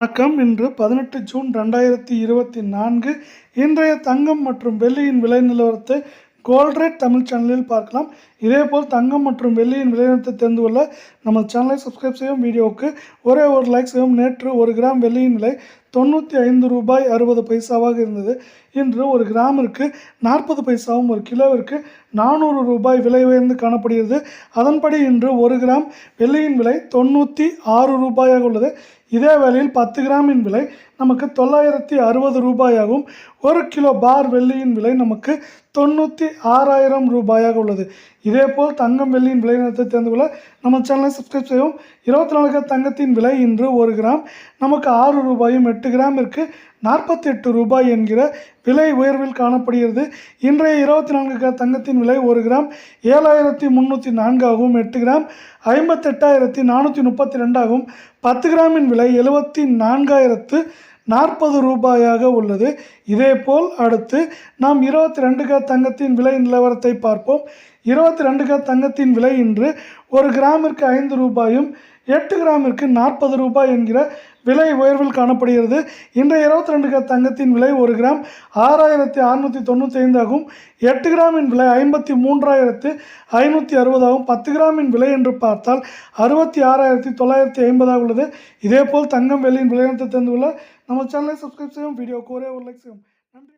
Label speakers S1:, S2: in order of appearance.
S1: வணக்கம். இன்று 18 ஜூன் 2024. இன்றைய தங்கம் மற்றும் வெள்ளியின் விலை நிலவரத்தை கோல்ட் ரேட் தமிழ் சேனலில் பார்க்கலாம். இதேபோல் தங்கம் மற்றும் வெள்ளியின் விலை நிலவரத்தை தெரிந்து கொள்ள நம்ம சேனலை சப்ஸ்கிரைப் செய்யும். வீடியோவுக்கு ஒரே ஒரு லைக் செய்யும். நேற்று 1 கிராம் வெள்ளியின் விலை 95 ரூபாய் 60 பைசாவாக இருந்தது. இன்று 1 கிராமிற்கு 40 பைசாவும் 1 கிலோவிற்கு 400 ரூபாய் விலை உயர்ந்து காணப்படுகிறது. அதன்படி இன்று 1 கிராம் வெள்ளியின் விலை 96 ரூபாயாக உள்ளது. இதே வேளையில் 10 கிராமின் விலை நமக்கு 960 ரூபாயாகவும் 1 கிலோ பார் வெள்ளியின் விலை நமக்கு 96,000 ரூபாயாக உள்ளது. இதேபோல் தங்கம் வெள்ளியின் விலை நிலத்தை தெரிந்து கொள்ள நம்ம சேனலை சப்ஸ்கிரைப் செய்வோம். 24 கேரட் தங்கத்தின் விலை இன்று 1 கிராம் நமக்கு 6 ரூபாயும் 8 கிராமிற்கு 48 ரூபாய் என்கிற விலை உயர்வில் காணப்படுகிறது. இன்றைய 24 கேரட் தங்கத்தின் விலை 1 கிராம் 7,304 ஆகவும் 8 கிராம் 58,432 ஆகவும் 10 கிராமின் விலை 74,040 ரூபாயாக உள்ளது. இதேபோல் அடுத்து நாம் 22 கேரட் தங்கத்தின் விலை நிலவரத்தை பார்ப்போம். 22 கேரட் தங்கத்தின் விலை இன்று 1 கிராமிற்கு 5 ரூபாயும் 8 கிராமிற்கு 40 ரூபாய் என்கிற விலை உயர்வில் காணப்படுகிறது. இன்றைய 22 கேரட் தங்கத்தின் விலை 1 கிராம் 6,695 ஆகும். 8 கிராமின் விலை 53,560 ஆகும். 10 கிராமின் விலை என்று பார்த்தால் 66,950 உள்ளது. இதேபோல் தங்கம் வெள்ளியின் விலை தெரிந்து கொள்ள நம்ம சேனலை சப்ஸ்கிரைப் செய்யும். வீடியோக்கு ஒரே ஒரு லைக் செய்யும். நன்றி.